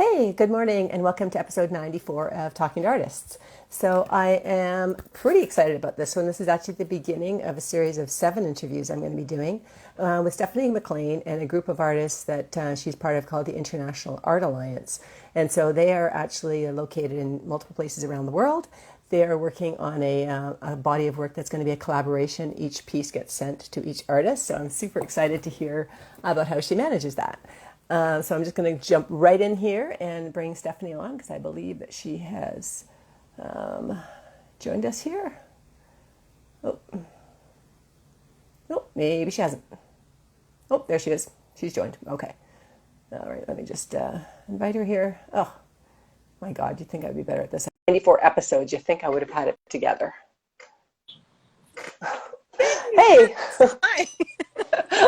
Hey, good morning, and welcome to episode 94 of Talking to Artists. So, I am pretty excited about this one. This is actually the beginning of a series of 7 interviews I'm going to be doing with Stephanie McLean and a group of artists that she's part of called the International Art Alliance. And so, they are actually located in multiple places around the world. They are working on a body of work that's going to be a collaboration. Each piece gets sent to each artist. So, I'm super excited to hear about how she manages that. So I'm just going to jump right in here and bring Stephanie on because I believe that she has joined us here. Oh, no, maybe she hasn't. Oh, there she is. She's joined. Okay. All right, let me just invite her here. Oh, my God, you'd think I'd be better at this. 94 episodes, you'd think I would have had it together. Hey! Hi.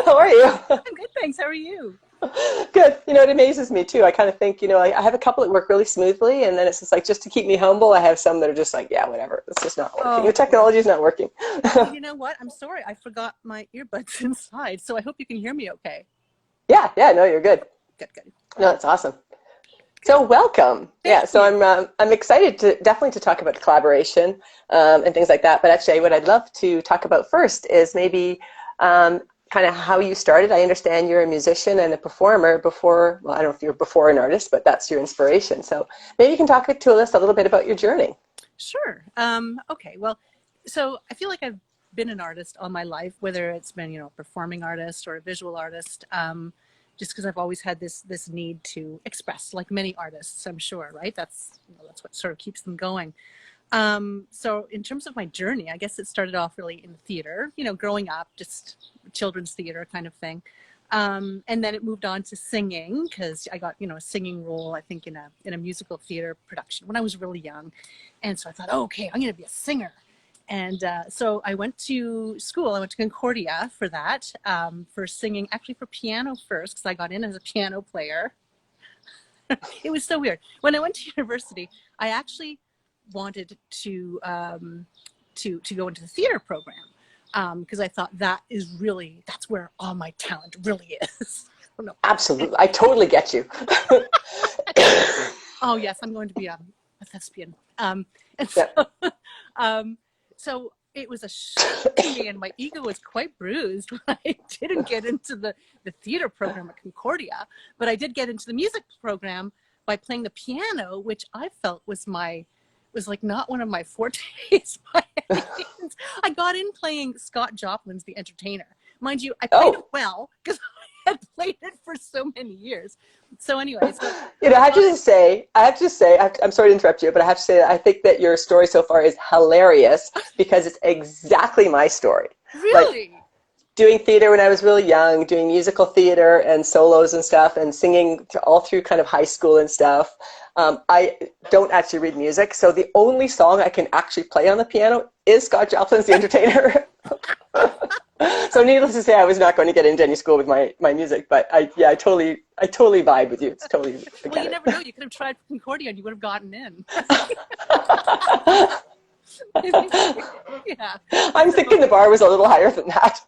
How are you? I'm good, thanks. How are you? Good. You know, it amazes me too. I kind of think, I have a couple that work really smoothly, and then it's just like, just to keep me humble, I have some that are just like, yeah, whatever. It's just not working. The technology is not working. You know what? I'm sorry. I forgot my earbuds inside, so I hope you can hear me okay. Yeah. No, you're good. Good. No, that's awesome. So welcome. Thank you. I'm excited to talk about collaboration and things like that. But actually, what I'd love to talk about first is maybe kind of how you started. I understand you're a musician and a performer before, well, I don't know if you're before an artist, but that's your inspiration. So maybe you can talk to us a little bit about your journey. Sure. Okay. Well, so I feel like I've been an artist all my life, whether it's been, a performing artist or a visual artist, just because I've always had this need to express, like many artists, I'm sure, right? That's what sort of keeps them going. So in terms of my journey, I guess it started off really in theater, growing up, just children's theater kind of thing. And then it moved on to singing because I got, a singing role, I think in a musical theater production when I was really young. And so I thought, okay, I'm going to be a singer. And so I went to school. I went to Concordia for that, for singing, actually for piano first, because I got in as a piano player. It was so weird. When I went to university, I actually wanted to go into the theater program because I thought that's where all my talent really is. Absolutely. I totally get you. Oh yes, I'm going to be a thespian. And so, so it was a shock to me, and my ego was quite bruised when I didn't get into the theater program at Concordia, but I did get into the music program by playing the piano, which I felt was like not one of my fortes by any means. I got in playing Scott Joplin's The Entertainer. Mind you, I played it well because I had played it for so many years. So anyways. I have to say, I'm sorry to interrupt you, but I have to say that I think that your story so far is hilarious because it's exactly my story. Really? Like, doing theater when I was really young, doing musical theater and solos and stuff, and singing all through kind of high school and stuff. I don't actually read music, so the only song I can actually play on the piano is Scott Joplin's The Entertainer. So needless to say, I was not going to get into any school with my music, but I totally vibe with you. It's totally. Well, you never know. You could have tried Concordia and you would have gotten in. Yeah. I'm thinking the bar was a little higher than that.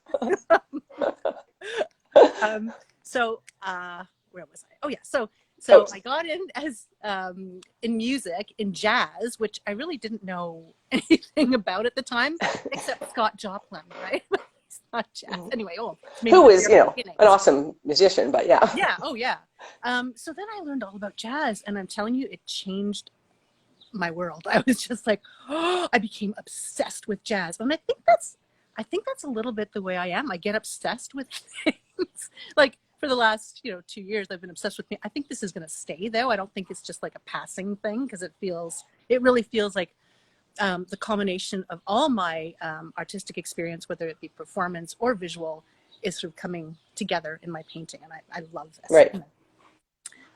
Where was I? Oh yeah. So I got in as in music, in jazz, which I really didn't know anything about at the time, except Scott Joplin, right? It's not jazz. Anyway, who is, an awesome musician, but yeah. Yeah, oh yeah. So then I learned all about jazz, and I'm telling you, it changed my world. I was just like, I became obsessed with jazz. And I think that's a little bit the way I am. I get obsessed with things. Like for the last, 2 years, I've been obsessed with me. I think this is going to stay though. I don't think it's just like a passing thing because it really feels like the combination of all my artistic experience, whether it be performance or visual, is sort of coming together in my painting. And I love this. Right.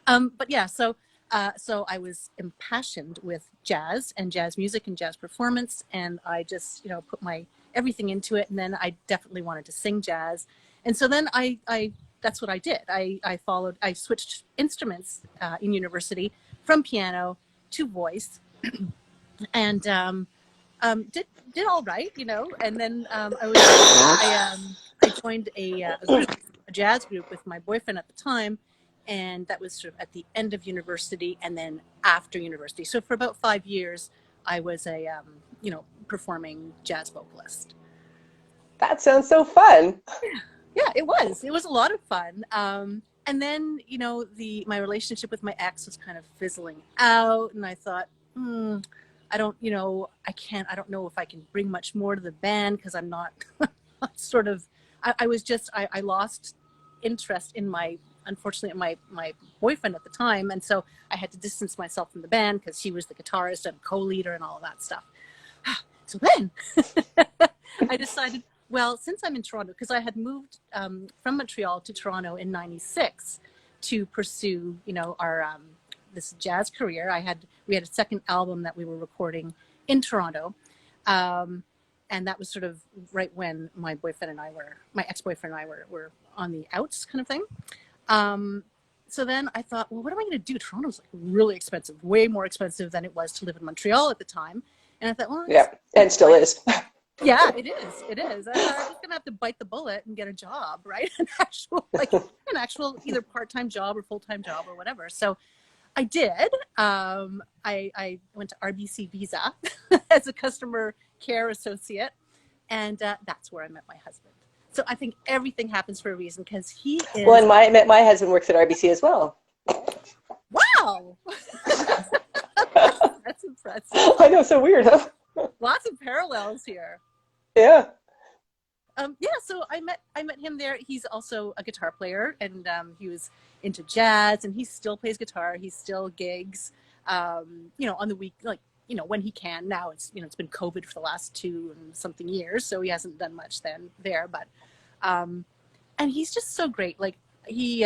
But yeah, so I was impassioned with jazz and jazz music and jazz performance, and I just, put my everything into it. And then I definitely wanted to sing jazz. And so then that's what I did. I switched instruments in university from piano to voice and did all right, and then I joined a jazz group with my boyfriend at the time. And that was sort of at the end of university and then after university. So for about 5 years, I was a, performing jazz vocalist. That sounds so fun. Yeah, it was. It was a lot of fun. And then, my relationship with my ex was kind of fizzling out, and I thought, I don't, I don't know if I can bring much more to the band because I'm not sort of, I lost interest in unfortunately, my boyfriend at the time. And so I had to distance myself from the band because he was the guitarist and co-leader and all of that stuff. So then I decided, well, since I'm in Toronto, because I had moved from Montreal to Toronto in '96 to pursue, our this jazz career. We had a second album that we were recording in Toronto, and that was sort of right when my ex-boyfriend and I were on the outs, kind of thing. So then I thought, well, what am I going to do? Toronto's like really expensive, way more expensive than it was to live in Montreal at the time. And I thought, well, yeah, and still is. Yeah, it is. It is. I thought I was gonna have to bite the bullet and get a job, right? An actual either part-time job or full-time job or whatever. So I did. I went to RBC Visa as a customer care associate, and that's where I met my husband. So I think everything happens for a reason because he is. Well, and my husband works at RBC as well. Wow, that's impressive. I know, so weird, huh? Lots of parallels here. Yeah. So I met him there. He's also a guitar player, and he was into jazz, and he still plays guitar. He still gigs, on the week, when he can. Now it's been COVID for the last 2 and something years, so he hasn't done much there. But and he's just so great. Like he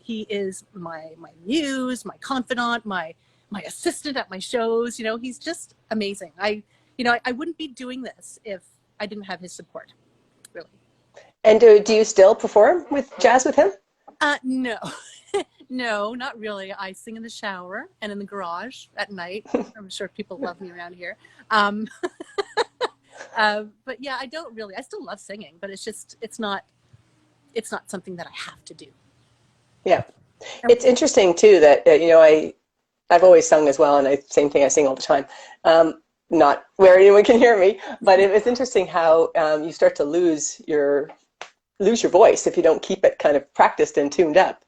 is my muse, my confidant, my assistant at my shows. He's just amazing. I wouldn't be doing this if I didn't have his support, really. And do you still perform with jazz with him? No, no, not really. I sing in the shower and in the garage at night. I'm sure people love me around here. But yeah, I don't really. I still love singing, but it's not something that I have to do. Yeah, it's interesting too that I've always sung as well, and same thing, I sing all the time. Not where anyone can hear me, but it was interesting how you start to lose your voice if you don't keep it kind of practiced and tuned up.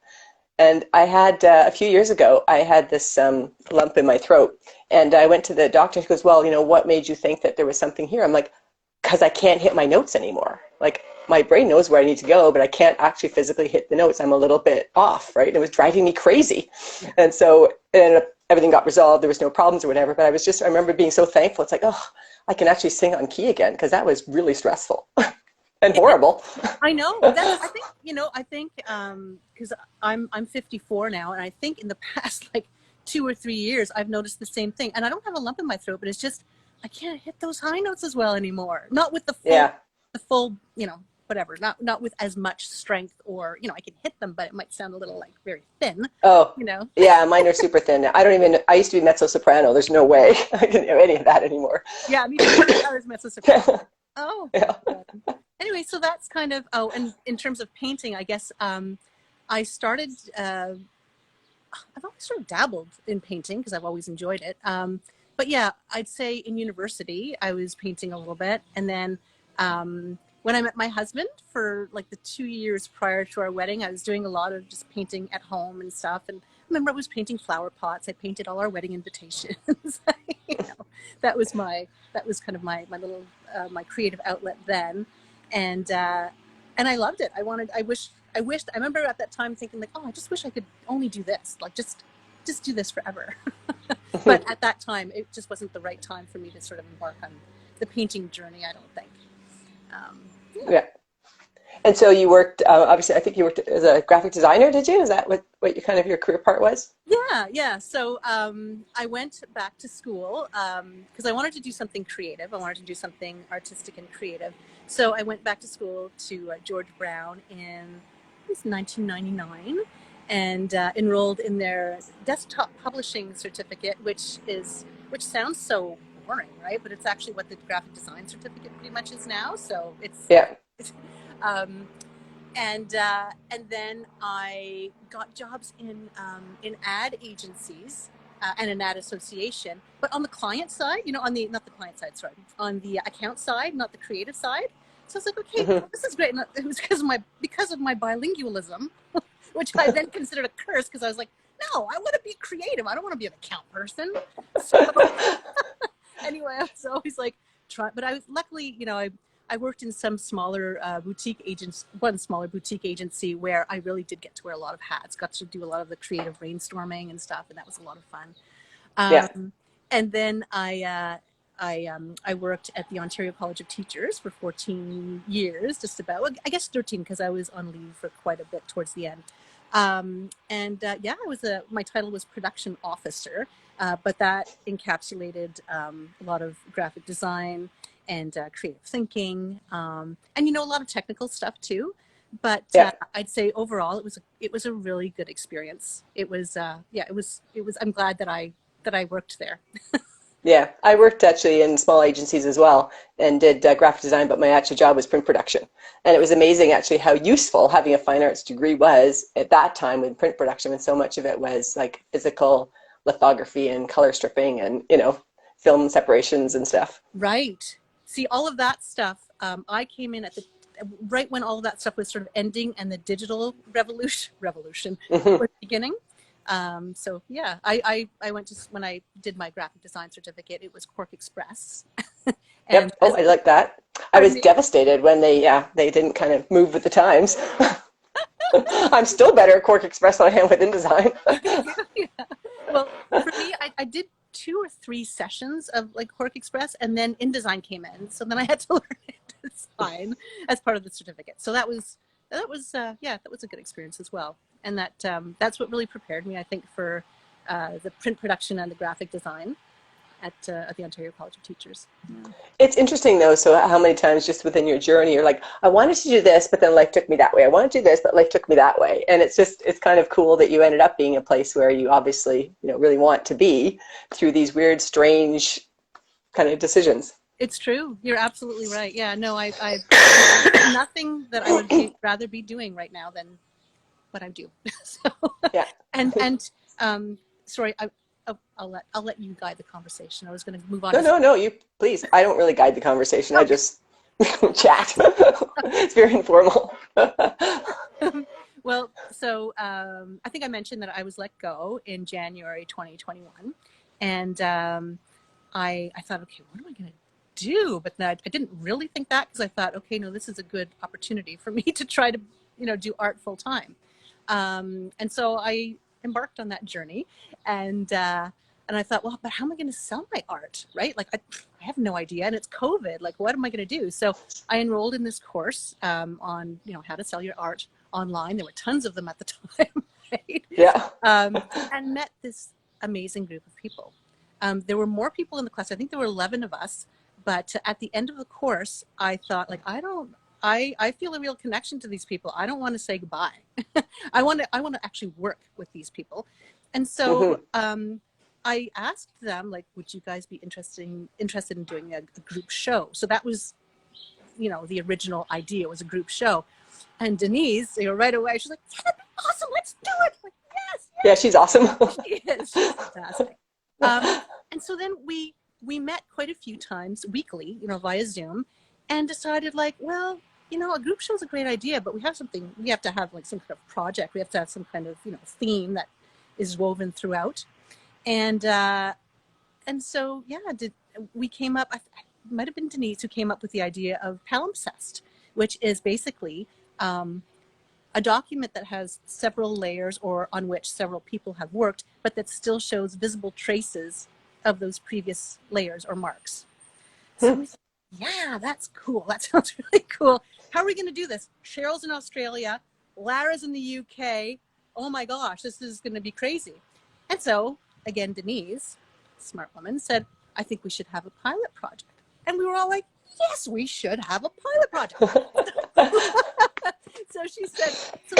And I had a few years ago, I had this lump in my throat, and I went to the doctor. He goes, "Well, what made you think that there was something here?" I'm like, "Because I can't hit my notes anymore. Like my brain knows where I need to go, but I can't actually physically hit the notes. I'm a little bit off, right?" And it was driving me crazy. And so it ended up, everything got resolved. There was no problems or whatever. But I remember being so thankful. It's like, oh, I can actually sing on key again, because that was really stressful and horrible. I know. I think because I'm 54 now, and I think in the past 2 or 3 years, I've noticed the same thing. And I don't have a lump in my throat, but it's just I can't hit those high notes as well anymore. Not with the full, whatever. Not with as much strength, or I can hit them, but it might sound a little very thin. Oh, yeah, mine are super thin. I used to be mezzo soprano. There's no way I can do any of that anymore. Yeah, I mean, I was mezzo soprano. Oh, yeah. Anyway, so that's kind of, and in terms of painting, I guess I started, I've always sort of dabbled in painting because I've always enjoyed it. But yeah, I'd say in university, I was painting a little bit. And then when I met my husband for the 2 years prior to our wedding, I was doing a lot of just painting at home and stuff. And I remember I was painting flower pots. I painted all our wedding invitations. That was kind of my little, my creative outlet then. And I loved it. I wished, I remember at that time thinking I just wish I could only do this, just do this forever. But at that time, it just wasn't the right time for me to sort of embark on the painting journey, I don't think. Yeah. And so you worked, obviously, I think you worked as a graphic designer, did you? Is that what your career part was? Yeah. So I went back to school because I wanted to do something creative. I wanted to do something artistic and creative. So I went back to school to George Brown in 1999 and enrolled in their desktop publishing certificate, which sounds so boring, right? But it's actually what the graphic design certificate pretty much is now. So it's and then I got jobs in ad agencies and an ad association, but on the client side, on the not the client side, sorry, on the account side, not the creative side. So I was like, okay, well, this is great. And it was because of my bilingualism, which I then considered a curse because I was like, no, I want to be creative. I don't want to be an account person. So anyway, I was always like, but I was luckily, I worked in some smaller one smaller boutique agency where I really did get to wear a lot of hats, got to do a lot of the creative brainstorming and stuff, and that was a lot of fun. Yeah. And then I worked at the Ontario College of Teachers for 14 years, just about, I guess 13, because I was on leave for quite a bit towards the end. My title was production officer, but that encapsulated a lot of graphic design and creative thinking, and a lot of technical stuff too. But I'd say overall it was a really good experience. It was I'm glad that I worked there. Yeah, I worked actually in small agencies as well and did graphic design, but my actual job was print production. And it was amazing actually how useful having a fine arts degree was at that time with print production, when so much of it was like physical lithography and color stripping and, film separations and stuff. Right. See, all of that stuff, I came in right when all of that stuff was sort of ending and the digital revolution was beginning. So yeah, I went to, when I did my graphic design certificate, it was Cork Express. Yep. Oh, I like that. I was devastated when they didn't kind of move with the times. I'm still better at Cork Express than I am with InDesign. Yeah. Well, for me, I did 2 or 3 sessions of like Cork Express, and then InDesign came in, so then I had to learn InDesign as part of the certificate. So that was a good experience as well. And that's what really prepared me, I think, for the print production and the graphic design at the Ontario College of Teachers. Yeah. It's interesting though, so how many times just within your journey you're like, I wanted to do this, but then life took me that way. I wanted to do this, but life took me that way. And it's kind of cool that you ended up being a place where you obviously, really want to be through these weird, strange kind of decisions. It's true. You're absolutely right. Yeah, no, I nothing that I would rather be doing right now than what I do. So, yeah. and sorry, I'll let you guide the conversation. I was going to move on. No, you please. I don't really guide the conversation. Okay. I just chat. It's very informal. Well, so I think I mentioned that I was let go in January 2021, and I thought, okay, what am I going to do? But I didn't really think that, because I thought, okay, no, this is a good opportunity for me to try to do art full time. And so I embarked on that journey, and I thought, well, but how am I going to sell my art, right? Like, I have no idea, and it's COVID. Like, what am I going to do? So I enrolled in this course on, how to sell your art online. There were tons of them at the time, right? Yeah. And met this amazing group of people. There were more people in the class. I think there were 11 of us, but at the end of the course, I thought, like, I feel a real connection to these people. I don't want to say goodbye. I want to actually work with these people. And so I asked them, like, would you guys be interested in doing a group show? So that was, the original idea was a group show. And Denise, right away, she's like, yeah, that'd be awesome. Let's do it. I'm like, yes. Yeah, she's awesome. She is. She's fantastic. And so then we met quite a few times weekly, via Zoom, and decided, like, well, a group show is a great idea, but we have to have like some kind of project. We have to have some kind of, theme that is woven throughout. And so, we came up, it might've been Denise who came up with the idea of palimpsest, which is basically a document that has several layers, or on which several people have worked, but that still shows visible traces of those previous layers or marks. So we said, yeah, that's cool. That sounds really cool. How are we going to do this? Cheryl's in Australia, Lara's in the UK. Oh my gosh, this is going to be crazy. And so, again, Denise, smart woman, said, I think we should have a pilot project. And we were all like, yes, we should have a pilot project. So she said, so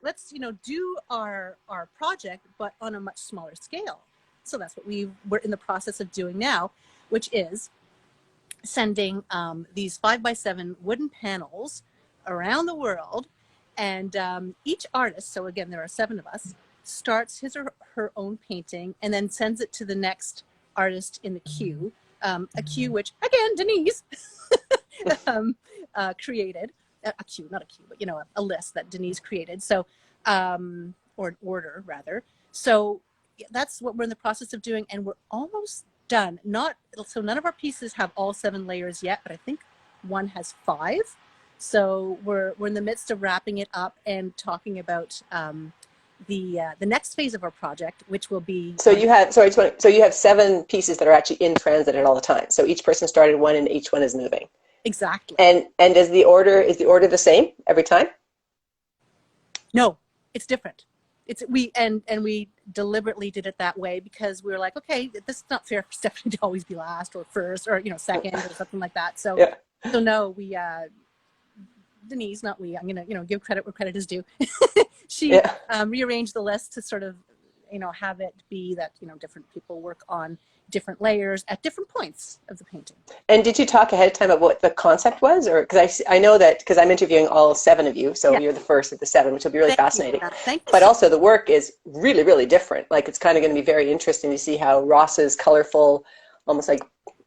let's do our project, but on a much smaller scale. So that's what we're in the process of doing now, which is sending these 5x7 wooden panels around the world And each artist, so again, there are 7 of us, starts his or her own painting and then sends it to the next artist in the queue, a queue which, again, Denise created. A queue, not a queue, but, you know, a list that Denise created. So, or an order, rather. So that's what we're in the process of doing, and we're almost done. So none of our pieces have all 7 layers yet, but I think one has 5. So we're in the midst of wrapping it up and talking about the next phase of our project, which will be. So you have so you have 7 pieces that are actually in transit at all the time. So each person started one, and each one is moving. Exactly. And is the order the same every time? No, it's different. We deliberately did it that way because we were like, okay, this is not fair for Stephanie to always be last or first or, you know, second or something like that. So yeah. So no, we Denise, not we. I'm gonna, you know, give credit where credit is due. She rearranged the list to sort of, you know, have it be that, you know, different people work on different layers at different points of the painting. And did you talk ahead of time about what the concept was? Or because I know that because I'm interviewing all 7 of you, so you're the first of the 7, which will be really fascinating. Thank you. But also the work is really, really different. Like it's kind of going to be very interesting to see how Ross's colorful, almost like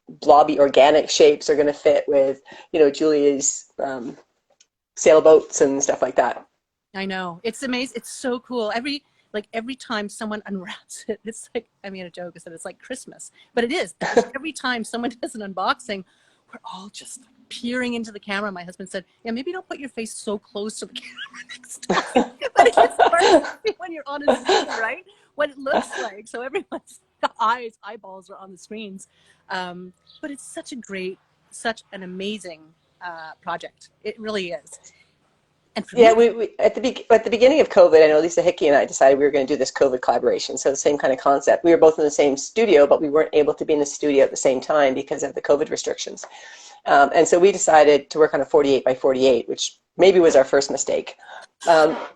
blobby organic shapes are going to fit with, you know, Julie's sailboats and stuff like that. I know. It's amazing. It's so cool. Every time someone unwraps it, it's like, I made a joke, I said it's like Christmas, but it is. Every time someone does an unboxing, we're all just peering into the camera. My husband said, yeah, maybe don't put your face so close to the camera next time. But it's hard when you're on a Zoom, right? What it looks like. So everyone's eyeballs are on the screens. But it's such an amazing project. It really is. And yeah, we at the beginning of COVID, I know Lisa Hickey and I decided we were going to do this COVID collaboration. So the same kind of concept. We were both in the same studio, but we weren't able to be in the studio at the same time because of the COVID restrictions. And so we decided to work on a 48 by 48, which maybe was our first mistake,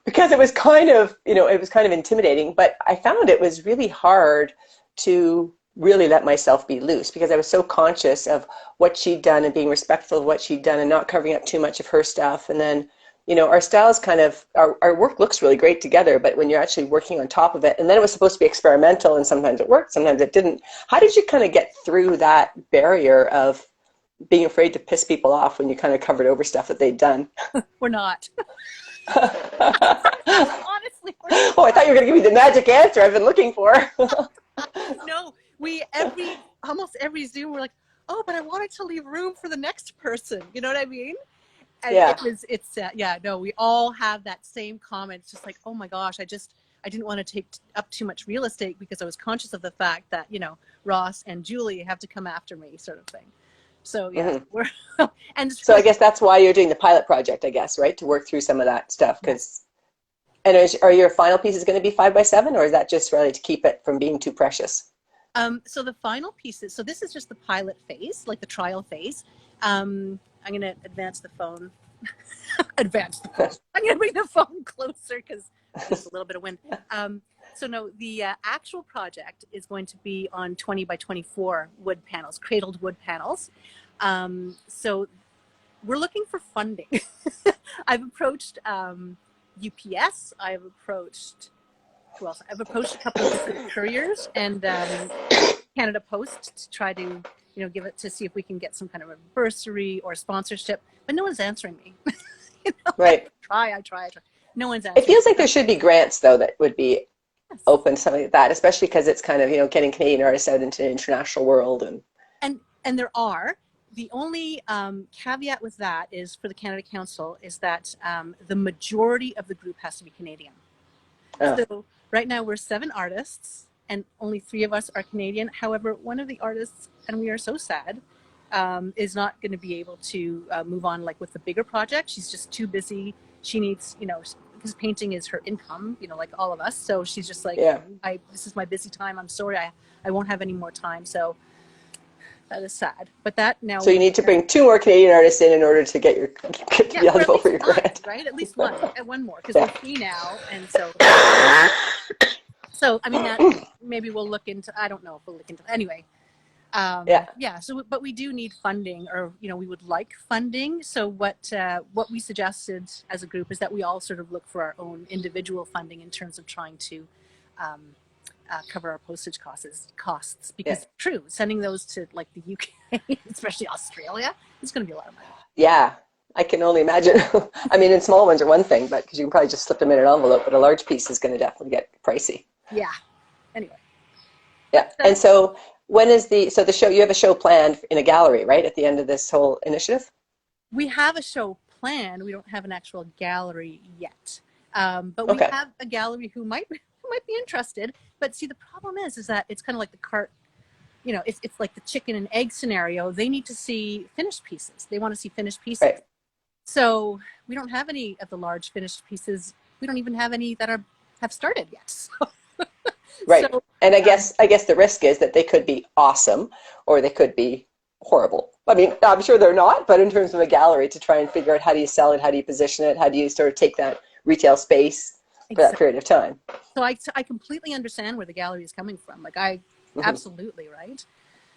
because it was kind of, you know, it was kind of intimidating. But I found it was really hard to really let myself be loose because I was so conscious of what she'd done and being respectful of what she'd done and not covering up too much of her stuff. And then, you know, our styles kind of, our work looks really great together, but when you're actually working on top of it, and then it was supposed to be experimental, and sometimes it worked, sometimes it didn't. How did you kind of get through that barrier of being afraid to piss people off when you kind of covered over stuff that they'd done? We're not. Honestly, we're not. Oh, I thought you were going to give me the magic answer I've been looking for. No, almost every Zoom, we're like, oh, but I wanted to leave room for the next person. You know what I mean? And we all have that same comment. It's just like, oh my gosh, I didn't want to take up too much real estate because I was conscious of the fact that, you know, Ross and Julie have to come after me, sort of thing. So yeah, we're and so I guess that's why you're doing the pilot project, I guess, right? To work through some of that stuff. And are your final pieces going to be 5 by 7, or is that just really to keep it from being too precious? So the final pieces, so this is just the pilot phase, like the trial phase. I'm going to advance the phone. I'm going to bring the phone closer because there's a little bit of wind. So no, the actual project is going to be on 20 by 24 wood panels, cradled wood panels. So we're looking for funding. I've approached UPS. I've approached a couple of different couriers and Canada Post to try to, you know, give it to see if we can get some kind of a bursary or sponsorship, but no one's answering me. You know, right. I try. No one's answering. It feels like there should be grants though that would be open to something like that, especially because it's kind of, you know, getting Canadian artists out into the international world. And there are. The only caveat with that is for the Canada Council is that the majority of the group has to be Canadian. Oh. So right now we're 7 artists and only 3 of us are Canadian. However, one of the artists, and we are so sad, is not going to be able to move on like with the bigger project. She's just too busy. She needs, you know, because painting is her income, you know, like all of us. So she's just like, this is my busy time. I'm sorry, I won't have any more time. So that is sad. But that now. So you need to bring 2 more Canadian artists in order to get the eligible for your grant. Right? At least one more, because we're 3 now, and so. So I mean that maybe we'll look into. I don't know if we'll look into. Anyway, Yeah. Yeah. So, but we do need funding, or we would like funding. So what we suggested as a group is that we all sort of look for our own individual funding in terms of trying to um, cover our postage costs. Yeah. Because true, sending those to like the UK, especially Australia, it's going to be a lot of money. Yeah. I can only imagine. I mean, and small ones are one thing, but because you can probably just slip them in an envelope, but a large piece is going to definitely get pricey. Yeah. Anyway. Yeah. And so when is the show, you have a show planned in a gallery, right? At the end of this whole initiative? We have a show planned. We don't have an actual gallery yet. But we Okay. have a gallery who might be interested. But see, the problem is that it's kind of like the cart, it's like the chicken and egg scenario. They need to see finished pieces. They want to see finished pieces. Right. So we don't have any of the large finished pieces. We don't even have any that have started yet. So, Right. so, And I guess the risk is that they could be awesome or they could be horrible. I mean, I'm sure they're not, but in terms of a gallery, to try and figure out how do you sell it, how do you position it, how do you sort of take that retail space for that period of time. So I completely understand where the gallery is coming from. Like absolutely, right?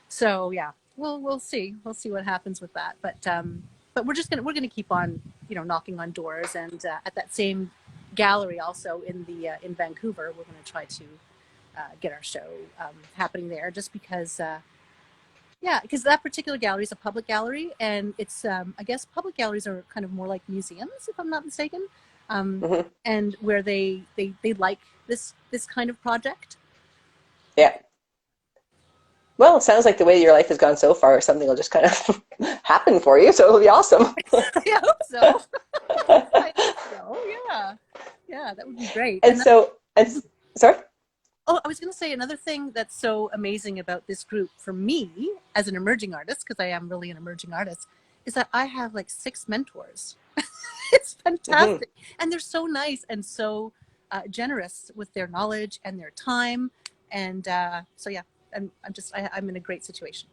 So yeah, we'll see. We'll see what happens with that. But we're gonna keep on, knocking on doors, and at that same gallery also in Vancouver, we're gonna try to get our show happening there, just because because that particular gallery is a public gallery, and it's I guess public galleries are kind of more like museums, if I'm not mistaken, and where they like this kind of project. Yeah. Well, it sounds like the way your life has gone so far, something will just kind of happen for you, so it'll be awesome. I hope so. I hope so. Yeah, that would be great. Sorry? Oh, I was going to say another thing that's so amazing about this group for me as an emerging artist, because I am really an emerging artist, is that I have like 6 mentors. It's fantastic. And they're so nice and so generous with their knowledge and their time. And so, yeah, I'm in a great situation.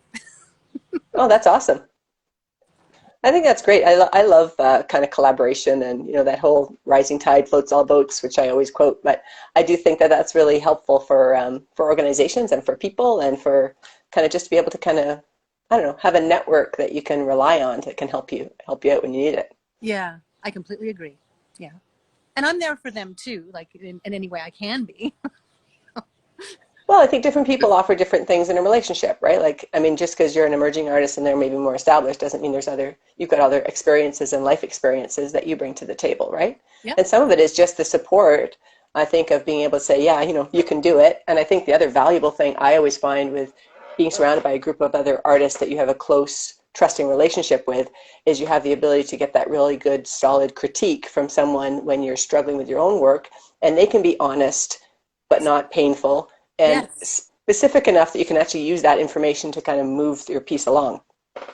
Oh, that's awesome. I think that's great. I love kind of collaboration, and that whole rising tide floats all boats, which I always quote. But I do think that that's really helpful for organizations and for people, and for kind of just to be able to kind of, I don't know, have a network that you can rely on that can help you out when you need it. Yeah, I completely agree. Yeah, and I'm there for them too, like in any way I can be. Well, I think different people offer different things in a relationship, right? Like, I mean, just because you're an emerging artist and they're maybe more established doesn't mean you've got other experiences and life experiences that you bring to the table, right? Yep. And some of it is just the support, I think, of being able to say, yeah, you can do it. And I think the other valuable thing I always find with being surrounded by a group of other artists that you have a close, trusting relationship with is you have the ability to get that really good, solid critique from someone when you're struggling with your own work. And they can be honest, but not painful. And specific enough that you can actually use that information to kind of move your piece along.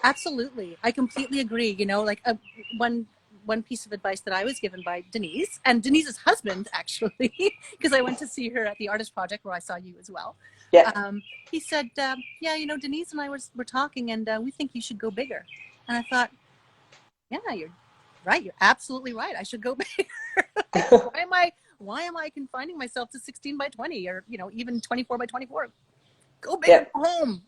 Absolutely. I completely agree. Like one piece of advice that I was given by Denise, and Denise's husband, actually, because I went to see her at the Artist Project where I saw you as well. Yeah. He said, Denise and I were talking, and we think you should go bigger. And I thought, yeah, you're right. You're absolutely right. I should go bigger. Why am I confining myself to 16 by 20 or, even 24 by 24? Go big home.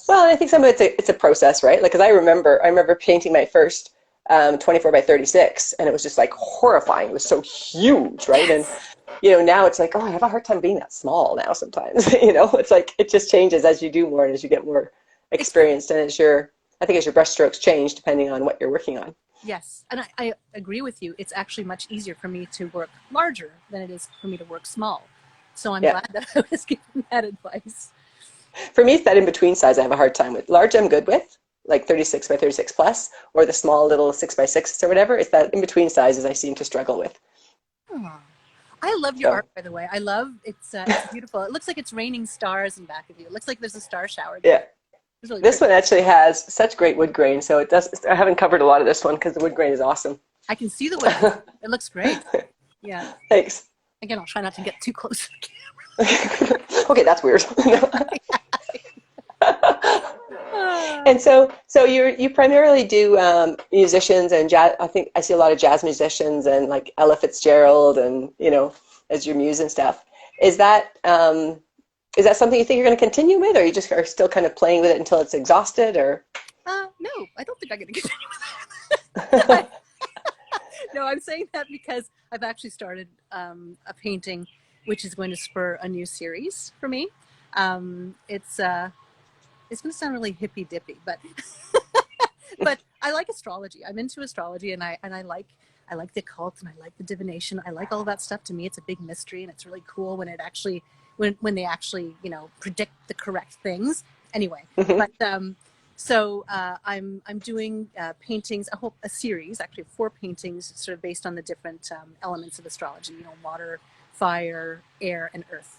Well, I think some of it's a process, right? Like, because I remember painting my first 24 by 36, and it was just like horrifying. It was so huge, right? Yes. And now it's like, oh, I have a hard time being that small now sometimes. It's like it just changes as you do more and as you get more experienced, and I think as your brushstrokes change depending on what you're working on. Yes, and I agree with you. It's actually much easier for me to work larger than it is for me to work small. So I'm glad that I was given that advice. For me, it's that in-between size I have a hard time with. Large I'm good with, like 36 by 36 plus, or the small little 6 by 6 or whatever. It's that in-between sizes I seem to struggle with. Oh, I love your art, by the way. It's beautiful. It looks like it's raining stars in back of you. It looks like there's a star shower there. Yeah. Really this one actually has such great wood grain, so I haven't covered a lot of this one because the wood grain is awesome. I can see the wood grain. It looks great. Yeah. Thanks. Again, I'll try not to get too close to the camera. Okay, that's weird. And so you primarily do musicians and jazz. I think I see a lot of jazz musicians and like Ella Fitzgerald and as your muse and stuff. Is that Is that something you think you're going to continue with, or you just are still kind of playing with it until it's exhausted, or? No, I don't think I'm going to continue with that. No, I'm saying that because I've actually started a painting, which is going to spur a new series for me. It's going to sound really hippy dippy, but but I like astrology. I'm into astrology, and I like the occult, and I like the divination. I like all that stuff. To me, it's a big mystery, and it's really cool when it actually when they actually predict the correct things. Anyway, but so I'm doing paintings, a series, actually 4 paintings, sort of based on the different elements of astrology. Water, fire, air, and earth.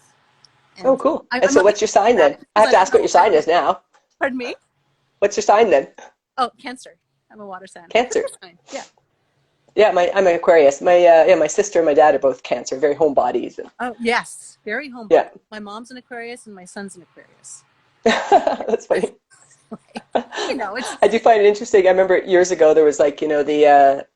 And Oh, cool. And I'm so looking what's your sign then? I have I to don't ask what your know sign is now. Pardon me? What's your sign then? Oh, Cancer. I'm a water sign. Cancer. Sign. Yeah. Yeah, I'm an Aquarius. My sister and my dad are both Cancer, very homebodies. Oh, yes. Very homebody. Yeah. My mom's an Aquarius and my son's an Aquarius. That's funny. It's... I do find it interesting. I remember years ago there was the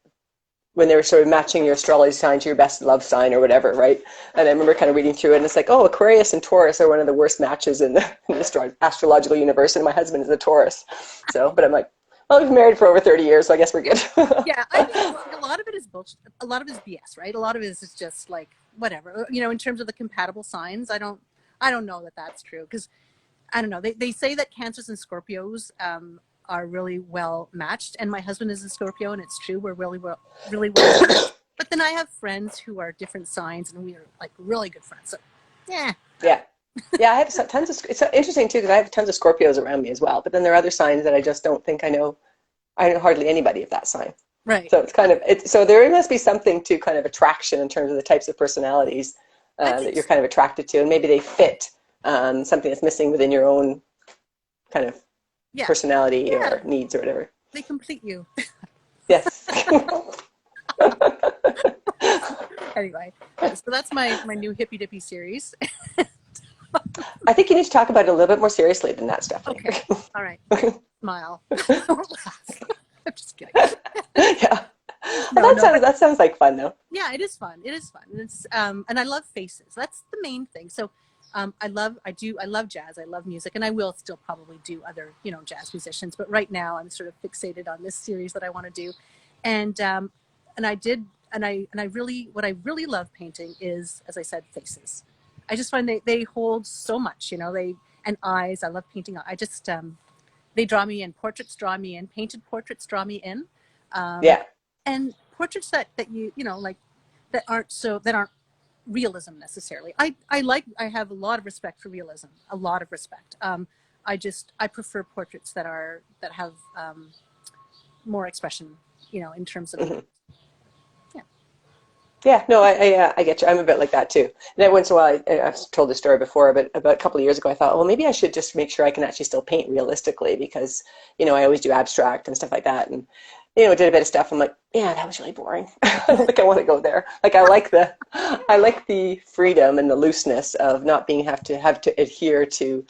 when they were sort of matching your astrology sign to your best love sign or whatever, right? And I remember kind of reading through it, and it's like, oh, Aquarius and Taurus are one of the worst matches in the astrological universe, and my husband is a Taurus. So, but I'm like, well, we've been married for over 30 years, so I guess we're good. Yeah, I mean, a lot of it is bullshit. A lot of it is BS, right? A lot of it is just like whatever. In terms of the compatible signs, I don't know that that's true, because I don't know. They say that Cancers and Scorpios are really well matched, and my husband is a Scorpio, and it's true. We're really well matched. But then I have friends who are different signs, and we are like really good friends. So, yeah. Yeah. Yeah, I have tons of, it's interesting too, because I have tons of Scorpios around me as well, but then there are other signs that I just don't think I know hardly anybody of that sign. Right. So it's kind of, so there must be something to kind of attraction in terms of the types of personalities that you're kind of attracted to, and maybe they fit something that's missing within your own kind of personality or needs or whatever. They complete you. Yes. Anyway, so that's my new hippy dippy series. I think you need to talk about it a little bit more seriously than that, Stephanie. Okay. All right. Smile. Don't laugh. I'm just kidding. Yeah. Well, that sounds like fun, though. Yeah, it is fun. It is fun. It's and I love faces. That's the main thing. So I love jazz. I love music, and I will still probably do other jazz musicians. But right now, I'm sort of fixated on this series that I want to do, and I really what I really love painting is, as I said, faces. I just find they hold so much. And eyes. I love painting. I just they draw me in. Portraits draw me in. Painted portraits draw me in. And portraits that like that aren't realism necessarily. I have a lot of respect for realism, a lot of respect. I prefer portraits that have more expression, in terms of Yeah, no, I get you. I'm a bit like that too. And every once in a while, I've told this story before, but about a couple of years ago, I thought, well, maybe I should just make sure I can actually still paint realistically, because, I always do abstract and stuff like that. And, did a bit of stuff. I'm like, yeah, that was really boring. I don't think I want to go there. Like, I like the freedom and the looseness of not being have to adhere to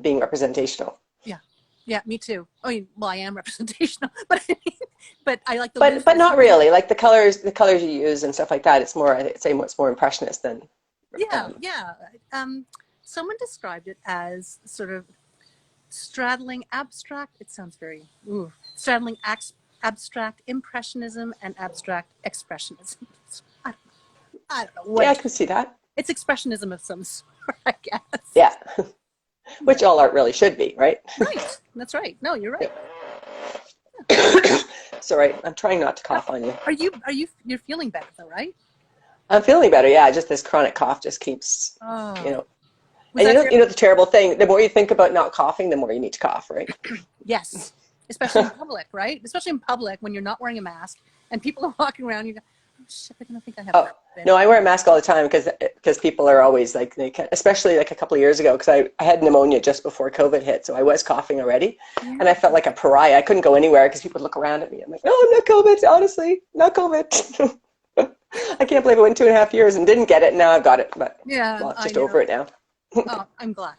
being representational. Yeah, me too. I am representational, but I like the. But not really. Like the colors you use and stuff like that. It's more, I'd say, what's more impressionist than. Yeah. Someone described it as sort of straddling abstract. It sounds very straddling abstract impressionism and abstract expressionism. I don't know what. Yeah, I can see that. It's expressionism of some sort, I guess. Yeah. Which all art really should be, right? Right. That's right. No, you're right. Sorry, I'm trying not to cough on you. You're feeling better though, right? I'm feeling better, yeah. Just this chronic cough just keeps, And the terrible thing, the more you think about not coughing, the more you need to cough, right? Yes. Especially in public, right? Especially in public when you're not wearing a mask and people are walking around, you go, oh shit, they're going to think I have COVID. No, I wear a mask all the time because people are always like, especially like a couple of years ago, because I had pneumonia just before COVID hit, so I was coughing already, and I felt like a pariah. I couldn't go anywhere because people would look around at me. I'm like, no, I'm not COVID, honestly, not COVID. I can't believe it went 2.5 years and didn't get it, and now I've got it, but it's just over it now. Oh, I'm glad.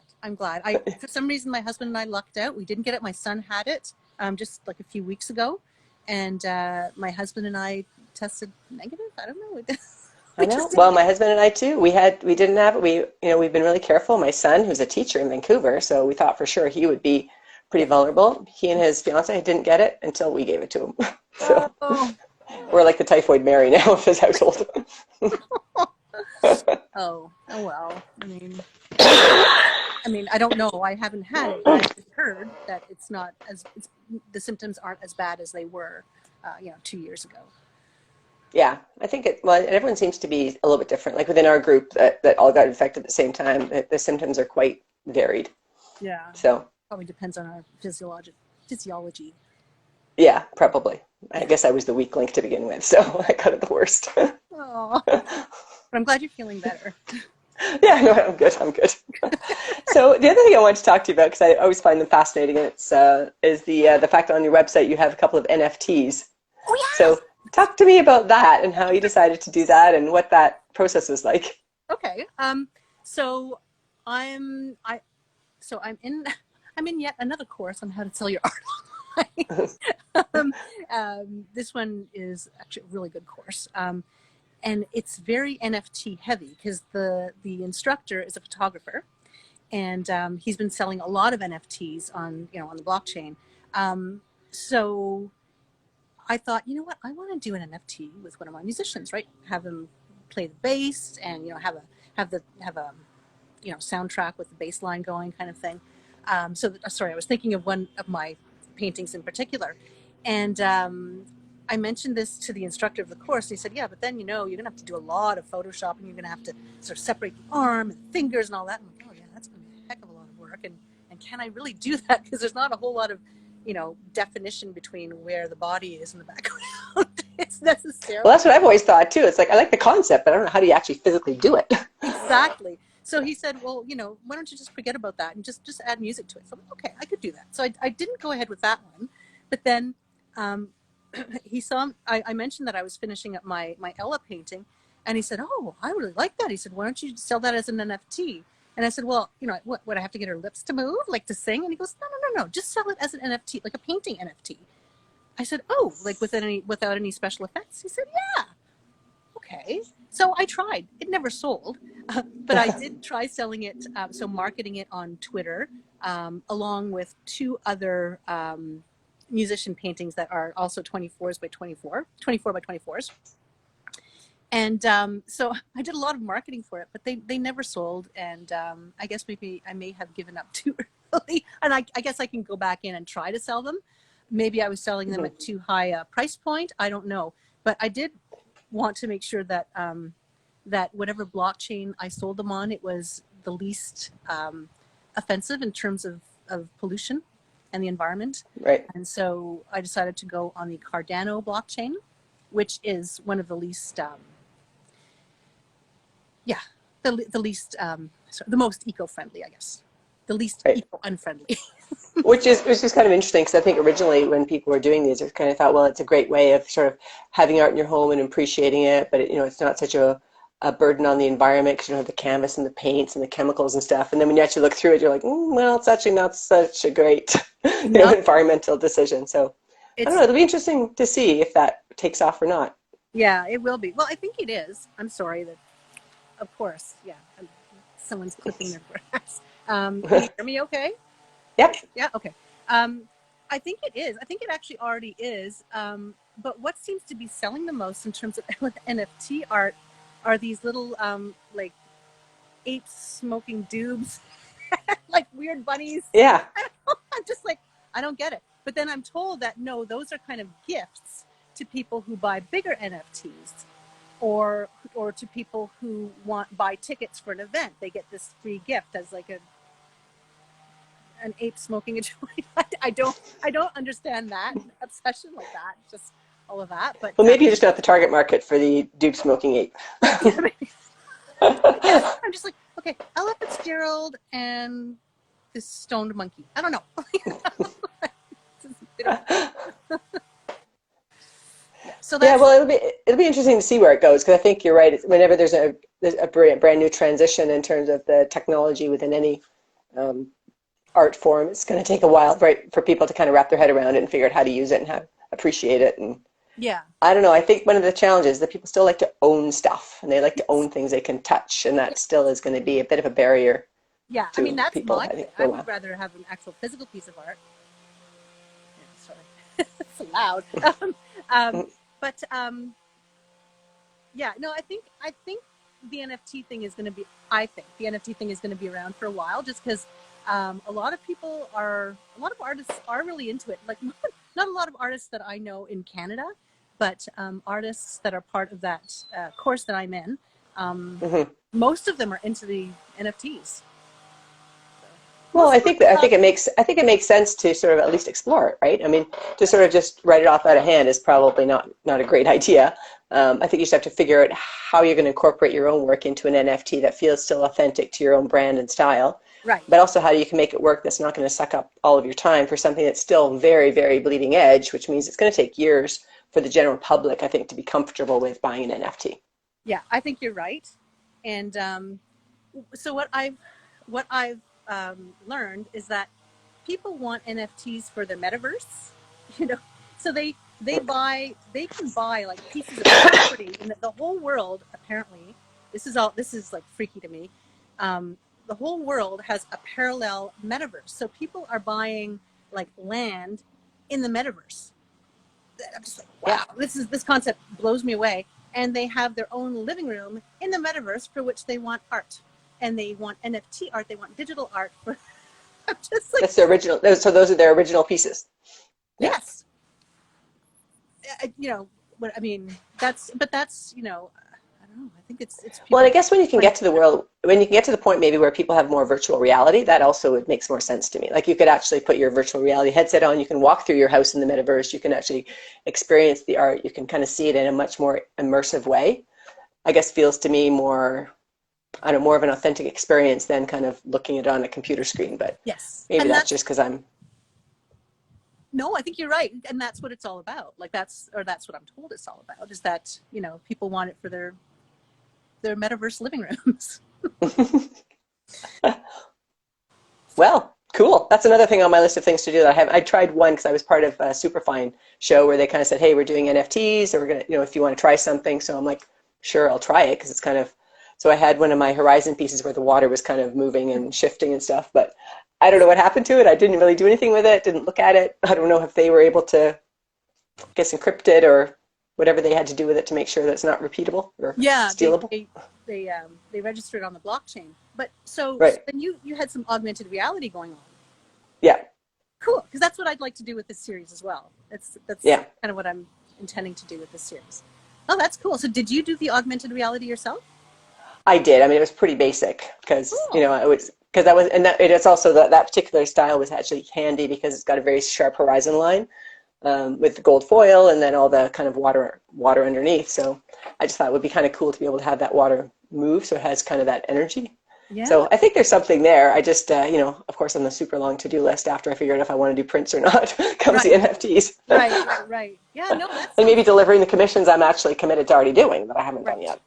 For some reason, my husband and I lucked out. We didn't get it. My son had it just like a few weeks ago, and my husband and I tested negative. I don't know. I We know. just didn't Well, get my husband and I too. We didn't have it. We've been really careful. My son, who's a teacher in Vancouver, so we thought for sure he would be pretty yeah. vulnerable. He and his fiance didn't get it until we gave it to him. So Oh, we're like the typhoid Mary now of his household. oh well. I mean, I don't know. I haven't had it, but I've heard that the symptoms aren't as bad as they were, 2 years ago. Yeah, I think well, everyone seems to be a little bit different. Like within our group that all got infected at the same time, the symptoms are quite varied. Yeah, So probably depends on our physiology. yeah, probably. I Yeah. guess I was the weak link to begin with, so I got it the worst. Oh, but I'm glad you're feeling better. Yeah, no, I'm good. I'm good. So the other thing I wanted to talk to you about, because I always find them fascinating, and is the fact that on your website you have a couple of NFTs. Oh So yes. talk to me about that and how you decided to do that and what that process was like. Okay. So I'm I so I'm in yet another course on how to sell your art online. This one is actually a really good course. And it's very NFT heavy because the instructor is a photographer, and he's been selling a lot of NFTs on the blockchain. So I thought, you know what, I want to do an NFT with one of my musicians, right? Have him play the bass, and have a soundtrack with the bass line going, kind of thing. Sorry, I was thinking of one of my paintings in particular, and I mentioned this to the instructor of the course. He said, "Yeah, but then you're gonna have to do a lot of Photoshop, and you're gonna have to sort of separate the arm and the fingers and all that." And I'm like, "Oh yeah, that's gonna be a heck of a lot of work." And can I really do that? Because there's not a whole lot of definition between where the body is in the background. It's Well, necessarily that's what I've always thought too. It's like I like the concept, but I don't know how do you actually physically do it. exactly. So he said, well, why don't you just forget about that and just add music to it? So I'm like, okay, I could do that. So I didn't go ahead with that one. But then um, I mentioned that I was finishing up my Ella painting, and he said, oh, I really like that. He said, why don't you sell that as an NFT? And I said, well, what, would I have to get her lips to move, like to sing? And he goes, no, just sell it as an NFT, like a painting NFT. I said, oh, like without any special effects? He said, yeah. Okay. So I tried. It never sold, but I did try selling it, so marketing it on Twitter, along with two other musician paintings that are also 24 by 24s. And so I did a lot of marketing for it, but they never sold. And I guess maybe I may have given up too early. And I guess I can go back in and try to sell them. Maybe I was selling them at too high a price point. I don't know. But I did want to make sure that that whatever blockchain I sold them on, it was the least offensive in terms of pollution and the environment. Right. And so I decided to go on the Cardano blockchain, which is one of the least, the least, the most eco-friendly, I guess. The least Right. eco-unfriendly. Which is kind of interesting because I think originally when people were doing these, it kind of thought, well, it's a great way of sort of having art in your home and appreciating it, but it's not such a burden on the environment because you don't have the canvas and the paints and the chemicals and stuff. And then when you actually look through it, you're like, well, it's actually not such a great environmental decision. So I don't know. It'll be interesting to see if that takes off or not. Yeah, it will be. Well, I think it is. I'm sorry that, of course, yeah, someone's clipping their grass. Can you hear me okay? Yep. Yeah, okay. I think it is. I think it actually already is. But what seems to be selling the most in terms of NFT art are these little like apes smoking doobs, like weird bunnies. Yeah. I'm just like, I don't get it. But then I'm told that no, those are kind of gifts to people who buy bigger NFTs, or to people who buy tickets for an event. They get this free gift as like an ape smoking a joint. I don't understand that obsession like that. Just all of that. But Well, maybe you're just not the target market for the dude smoking ape. yeah, I'm just like, okay, Ella Fitzgerald and this stoned monkey. I don't know. So Yeah, that's well, it'll be interesting to see where it goes because I think you're right. Whenever there's a brand new transition in terms of the technology within any art form, it's going to take a while, right, for people to kind of wrap their head around it and figure out how to use it and how to appreciate it. And Yeah. I don't know. I think one of the challenges is that people still like to own stuff and they like to Yes. own things they can touch, and Yeah. that still is going to be a bit of a barrier Yeah. I mean, to that's people, my I thing. think, for I a would while. rather have an actual physical piece of art. Yeah, sorry. It's loud. Um, Mhm. but yeah, no, I think the NFT thing is going to be. I think the NFT thing is going to be around for a while, just because a lot of artists are really into it. Like not a lot of artists that I know in Canada, but artists that are part of that course that I'm in. Um, Mhm. Most of them are into the NFTs. So we'll Well, see I what think that comes up. I think it makes sense to sort of at least explore it, right? I mean, to sort of just write it off out of hand is probably not a great idea. I think you just have to figure out how you're going to incorporate your own work into an NFT that feels still authentic to your own brand and style, Right. but also how you can make it work that's not going to suck up all of your time for something that's still very, very bleeding edge, which means it's going to take years for the general public, I think, to be comfortable with buying an NFT. Yeah, I think you're right. And so what I've learned is that people want NFTs for the metaverse, you know. So they can buy like pieces of property in the whole world. Apparently, this is like freaky to me. The whole world has a parallel metaverse, so people are buying like land in the metaverse. I'm just like, Yeah. wow, this concept blows me away. And they have their own living room in the metaverse for which they want art, and they want NFT art. They want digital art. I'm just like, That's the original. So those are their original pieces. Yeah. yes, you know what I mean. That's I don't know. I think it's Well, and people I guess when you can trying get to to the connect. world, when you can get to the point maybe where people have more virtual reality, that also it makes more sense to me. Like you could actually put your virtual reality headset on, you can walk through your house in the metaverse, you can actually experience the art, you can kind of see it in a much more immersive way. I guess feels to me more, I don't know, more of an authentic experience than kind of looking at it on a computer screen. But Yes, maybe and that's that's just because I'm, no, I think you're right, and that's what it's all about. Like that's what I'm told it's all about. Is that people want it for their metaverse living rooms. well, cool. That's another thing on my list of things to do that I have. I tried one because I was part of a Superfine show where they kind of said, "Hey, we're doing NFTs, or we're gonna, if you want to try something." So I'm like, "Sure, I'll try it," because it's kind of. So I had one of my horizon pieces where the water was kind of moving and shifting and stuff, but I don't know what happened to it. I didn't really do anything with it. Didn't look at it. I don't know if they were able to, I guess, encrypt it or whatever they had to do with it to make sure that it's not repeatable or Yeah, stealable. they registered on the blockchain. But so Right. then you had some augmented reality going on. Yeah. Cool, because that's what I'd like to do with this series as well. That's Yeah. kind of what I'm intending to do with this series. Oh, that's cool. So did you do the augmented reality yourself? I did. I mean, it was pretty basic because Cool. it was because that was and that it's also that particular style was actually handy because it's got a very sharp horizon line with the gold foil and then all the kind of water underneath. So I just thought it would be kind of cool to be able to have that water move, so it has kind of that energy. Yeah. So I think there's something there. I just of course on the super long to do list after I figured out if I want to do prints or not comes the Right. NFTs. Right. Yeah. No, that And maybe sounds delivering the commissions I'm actually committed to already doing that I haven't done right. yet.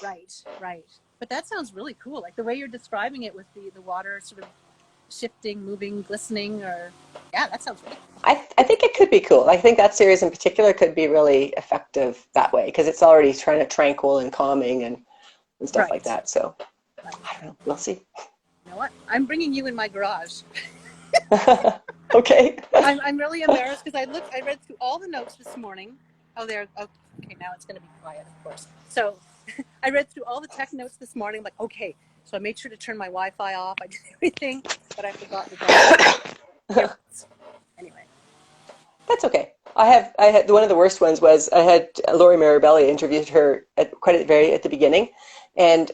Right. But that sounds really cool. Like the way you're describing it with the water sort of shifting, moving, glistening, or yeah, that sounds really cool. I think it could be cool. I think that series in particular could be really effective that way because it's already trying to tranquil and calming and stuff like Right. that. So Right. I don't know. We'll see. You know what? I'm bringing you in my garage. Okay. I'm really embarrassed because I read through all the notes this morning. Oh, there. Oh, okay, now it's going to be quiet, of course. So I read through all the tech notes this morning. I'm like, okay. So I made sure to turn my Wi-Fi off. I did everything, but I forgot the earbuds. Anyway. That's okay. I had one of the worst ones was I had Lori Marabelli interviewed her quite at the beginning, and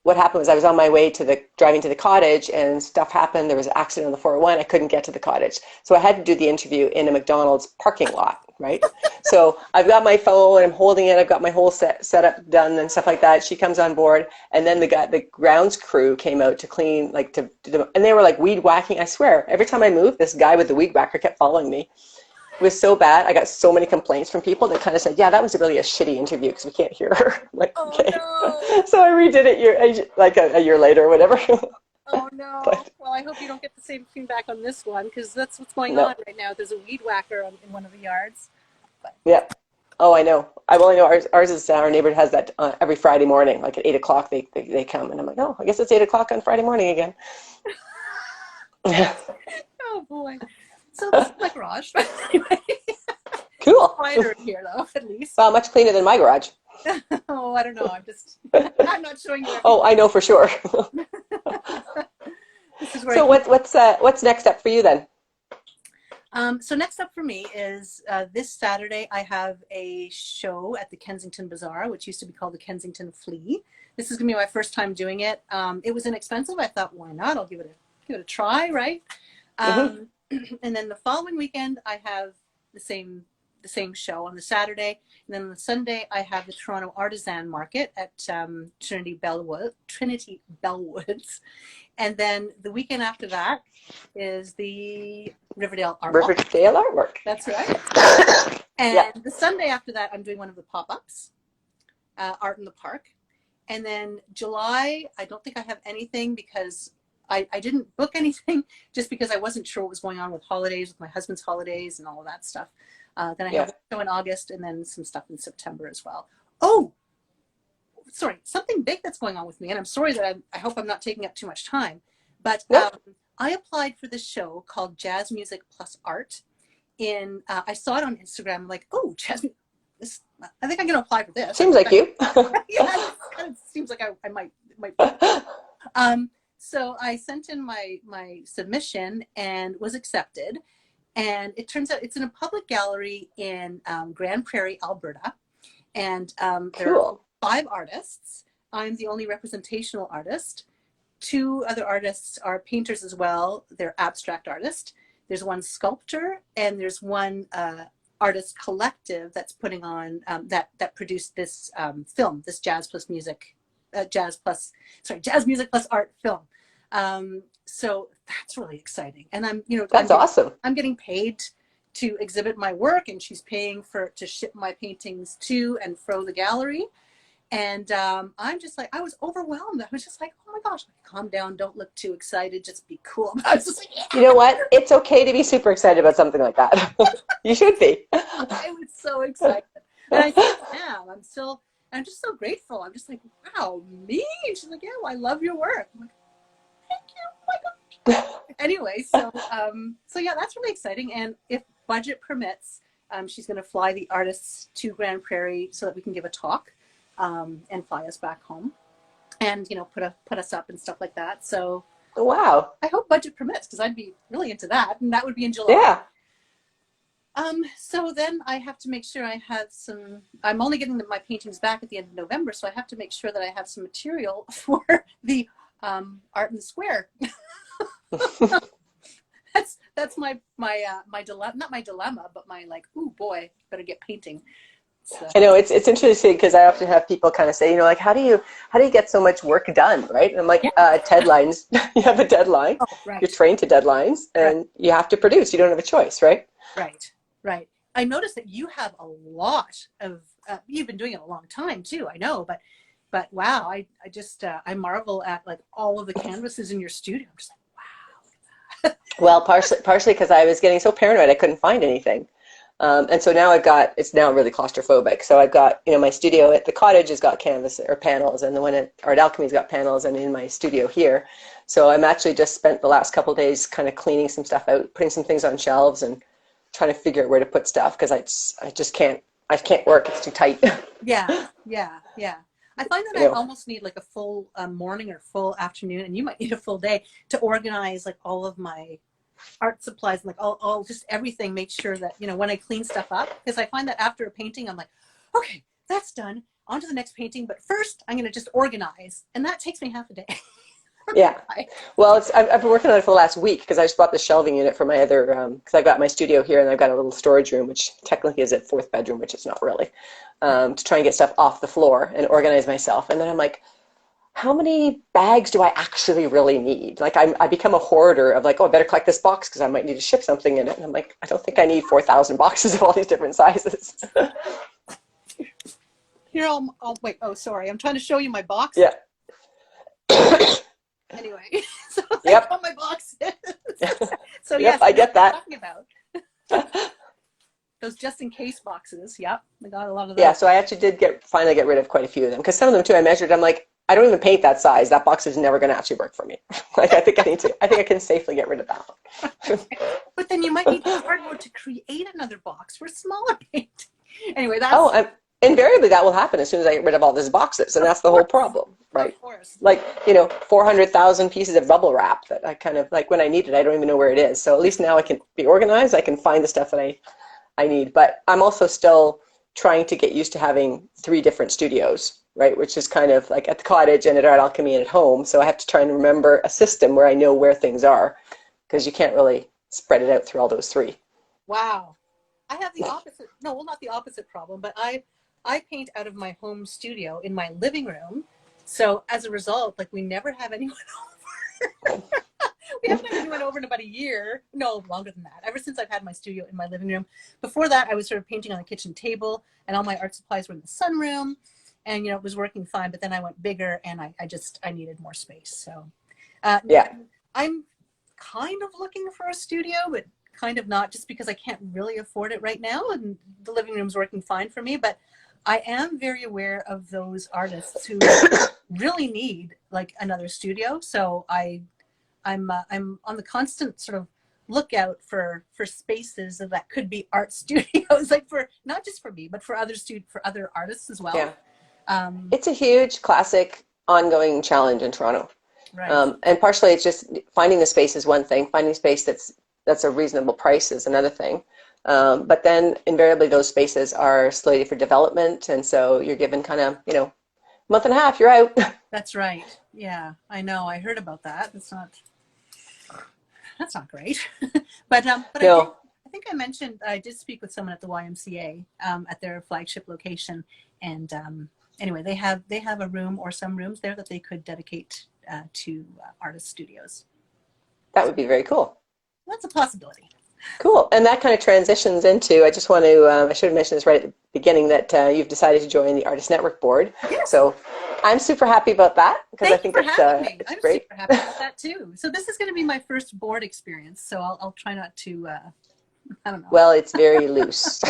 what happened was I was on my way to driving to the cottage and stuff happened. There was an accident on the 401. I couldn't get to the cottage. So I had to do the interview in a McDonald's parking lot, right? So I've got my phone, I'm holding it, I've got my whole setup done and stuff like that. She comes on board and then the grounds crew came out to clean, like and they were like weed whacking. I swear, every time I moved, this guy with the weed whacker kept following me. It was so bad. I got so many complaints from people that kind of said, yeah, that was really a shitty interview because we can't hear her. I'm like, Oh okay. no. So I redid it like a year later or whatever. Oh no. But Well, I hope you don't get the same feedback on this one because that's what's going no, on right now. There's a weed whacker in one of the yards. But yeah. Oh, I know. I know ours is, our neighborhood has that every Friday morning, like at 8 o'clock they come, and I'm like, oh, I guess it's 8 o'clock on Friday morning again. Oh boy. So this is my garage. Anyway, it's Cool. quieter in here though, at least. Well, much cleaner than my garage. Oh, I don't know. I'm not showing you Oh, everything. I know for sure. This is where I So keep. what's next up for you then? So next up for me is this Saturday I have a show at the Kensington Bazaar, which used to be called the Kensington Flea. This is gonna be my first time doing it. It was inexpensive. I thought, why not? I'll give it a try, right? Hmm. And then the following weekend I have the same show on the Saturday, and then on the Sunday I have the Toronto Artisan Market at Trinity Bellwoods, and then the weekend after that is the Riverdale Art Walk. Riverdale artwork. That's right. Yeah. And the Sunday after that, I'm doing one of the pop-ups, Art in the Park. And then July, I don't think I have anything because I didn't book anything just because I wasn't sure what was going on with holidays, with my husband's holidays and all of that stuff. Then I have a show in August and then some stuff in September as well. Oh, sorry, something big that's going on with me. And I'm sorry that I hope I'm not taking up too much time. But I applied for this show called Jazz Music Plus Art. I saw it on Instagram. I'm like, oh, jazz music. I think I'm going to apply for this. Seems like you. Yeah, it kind of seems like I might. So I sent in my submission and was accepted. And it turns out it's in a public gallery in Grand Prairie, Alberta. And there are 5 artists. I'm the only representational artist. 2 other artists are painters as well. They're abstract artists. There's one sculptor and there's one artist collective that's putting on that produced this film, this jazz music plus art film. So that's really exciting, and That's awesome. I'm getting paid to exhibit my work, and she's paying to ship my paintings to and fro the gallery. And I'm just like, I was overwhelmed. I was just like, oh my gosh, calm down, don't look too excited, just be cool. I was just like, yeah. You know what? It's okay to be super excited about something like that. You should be. I was so excited. And I still am. I'm just so grateful. I'm just like, wow, me? And she's like, yeah, well, I love your work. I'm like, thank you. Oh my gosh. Anyway, so yeah, that's really exciting. And if budget permits, she's going to fly the artists to Grand Prairie so that we can give a talk. And fly us back home, and put us up and stuff like that. So wow, I hope budget permits because I'd be really into that, and that would be in July. Yeah. So then I have to make sure I have some. I'm only getting my paintings back at the end of November, so I have to make sure that I have some material for the Art in the Square. That's my dilemma. Not my dilemma, but my like, ooh boy, better get painting. So. I know it's interesting because I often have people kind of say, like, how do you get so much work done, right? And I'm like, deadlines. You have a deadline. Oh, right. You're trained to deadlines, and you have to produce. You don't have a choice, right? Right. I noticed that you have a lot of. You've been doing it a long time too. I know, but wow, I just I marvel at like all of the canvases in your studio. I'm just like, wow. Well, partially because I was getting so paranoid I couldn't find anything. And so now it's now really claustrophobic. So I've got, my studio at the cottage has got canvas or panels, and the one at Art Alchemy's got panels, and in my studio here. So I'm actually just spent the last couple of days kind of cleaning some stuff out, putting some things on shelves and trying to figure out where to put stuff because I just can't work. It's too tight. Yeah. I find that I almost need like a full morning or full afternoon, and you might need a full day to organize like all of my art supplies and like all just everything, make sure that when I clean stuff up, because I find that after a painting I'm like, okay, that's done, on to the next painting, but first I'm going to just organize, and that takes me half a day. Yeah, well, I've been working on it for the last week because I just bought the shelving unit for my other because I've got my studio here and I've got a little storage room which technically is a 4th bedroom, which is not really, to try and get stuff off the floor and organize myself. And then I'm like, how many bags do I actually really need? Like I become a hoarder of like, oh, I better collect this box because I might need to ship something in it. And I'm like, I don't think I need 4,000 boxes of all these different sizes. Here, I'll wait. Oh, sorry. I'm trying to show you my box. Yeah. Anyway, so yep. That's what my box is. So yep, yes, I get that. Talking about. those just in case boxes. Yep, I got a lot of those. Yeah, so I actually did finally get rid of quite a few of them because some of them too I measured. I'm like, I don't even paint that size. That box is never going to actually work for me. Like I think I can safely get rid of that one. But then you might need cardboard to create another box for smaller paint. Anyway, that's invariably that will happen as soon as I get rid of all these boxes, and that's the whole problem, right? Of course. Like 400,000 pieces of bubble wrap that I kind of like when I need it, I don't even know where it is. So at least now I can be organized. I can find the stuff that I need. But I'm also still trying to get used to having 3 different studios, right? Which is kind of like at the cottage and at Art Alchemy and at home. So I have to try and remember a system where I know where things are, because you can't really spread it out through all those 3. Wow. I have the opposite. No, well, not the opposite problem, but I paint out of my home studio in my living room. So as a result, like we never have anyone over. We haven't had anyone over in about a year. No, longer than that. Ever since I've had my studio in my living room. Before that, I was sort of painting on the kitchen table, and all my art supplies were in the sunroom, and it was working fine. But then I went bigger, and I needed more space. So Yeah, I'm kind of looking for a studio, but kind of not, just because I can't really afford it right now, and the living room's working fine for me. But I am very aware of those artists who really need like another studio. So I'm on the constant sort of lookout for spaces that could be art studios, like for not just for me, but for other artists as well. Yeah. It's a huge classic ongoing challenge in Toronto. Right. And partially it's just finding the space is one thing. Finding space that's a reasonable price is another thing. But then invariably those spaces are slated for development, and so you're given kind of month and a half, you're out. That's right. Yeah, I know. I heard about that. That's not great. But No. I think I mentioned I did speak with someone at the YMCA at their flagship location, and anyway, they have a room or some rooms there that they could dedicate to artist studios. That would be very cool. That's a possibility. Cool. And that kind of transitions into, I just want to, I should have mentioned this right at the beginning, that you've decided to join the Artist Network board. Yes. So I'm super happy about that, because I think it's great. I'm super happy about that too. So this is going to be my first board experience, so I'll try not to, I don't know. Well, it's very loose.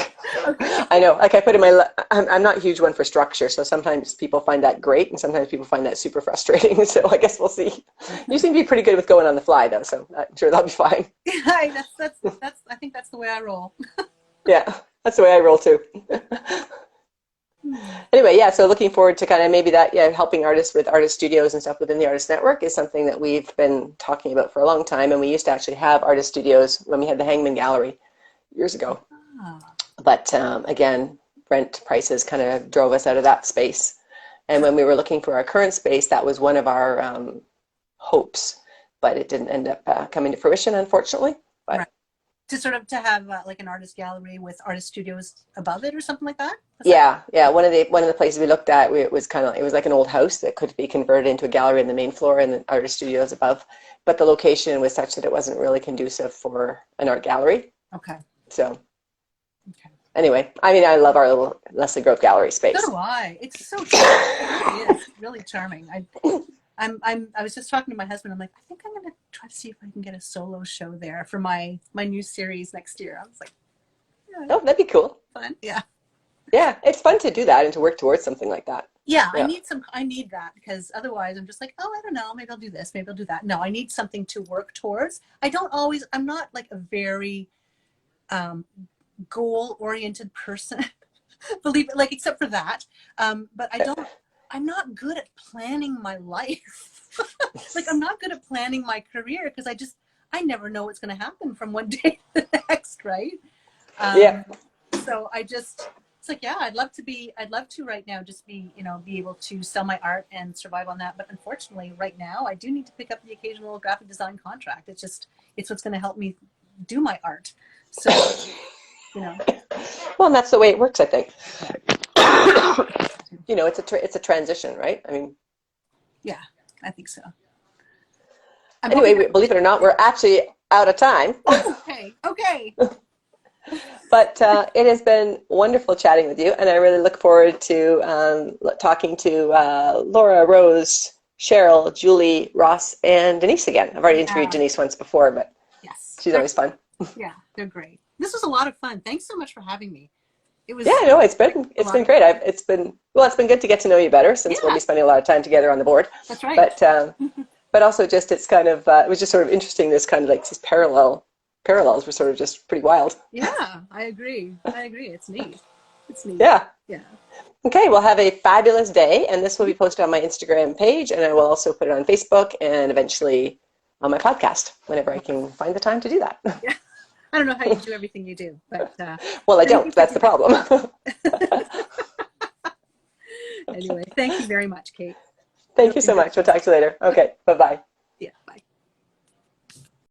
Okay. I know. Like I put in I'm not a huge one for structure, so sometimes people find that great, and sometimes people find that super frustrating. So I guess we'll see. You seem to be pretty good with going on the fly, though, so I'm sure that'll be fine. Yeah, I think that's the way I roll. Yeah, that's the way I roll too. Anyway, yeah, so looking forward to kind of maybe that, helping artists with artist studios and stuff within the Artist Network is something that we've been talking about for a long time. And we used to actually have artist studios when we had the Hangman Gallery years ago. But again, rent prices kind of drove us out of that space. And when we were looking for our current space, that was one of our hopes, but it didn't end up coming to fruition, unfortunately. But right. To have like an artist gallery with artist studios above it or something like that. Yeah. One of the places we looked at, it was like an old house that could be converted into a gallery on the main floor and the artist studios above. But the location was such that it wasn't really conducive for an art gallery. Okay. So. Okay. Anyway, I mean, I love our little Leslie Grove gallery space. So do I. It's so charming. It is really charming. I was just talking to my husband. I'm like, I think I'm going to try to see if I can get a solo show there for my new series next year. I was like, oh, that'd be cool. Fun. Yeah. Yeah, it's fun to do that and to work towards something like that. Yeah, I need that, because otherwise I'm just like, oh, I don't know, maybe I'll do this, maybe I'll do that. No, I need something to work towards. I'm not like a very goal-oriented person, believe it, like, except for that. But I'm not good at planning my life. Like, I'm not good at planning my career, because I never know what's going to happen from one day to the next, right? So it's like, yeah, I'd love to right now just be able to sell my art and survive on that. But unfortunately, right now, I do need to pick up the occasional graphic design contract. It's what's going to help me do my art. So, Well, and that's the way it works, I think. It's a transition, right? I mean. Yeah, I think so. Anyway, believe it or not, we're actually out of time. Okay. But it has been wonderful chatting with you, and I really look forward to talking to Laura, Rose, Cheryl, Julie, Ross, and Denise again. I've already interviewed Denise once before, but yes, she's always fun. Yeah, they're great. This was a lot of fun. Thanks so much for having me. It was. Yeah, no, it's been great. It's been good to get to know you better since we'll be spending a lot of time together on the board. That's right. But also just it's kind of it was just sort of interesting. This kind of like these parallels were sort of just pretty wild. Yeah, I agree. It's neat. Yeah. Yeah. Okay, well, have a fabulous day, and this will be posted on my Instagram page, and I will also put it on Facebook and eventually on my podcast whenever I can find the time to do that. Yeah. I don't know how you do everything you do, but well, I don't. That's the problem. Anyway, thank you very much, Kate. Thank you so much. We'll talk to you later. Okay, bye-bye. Yeah, bye.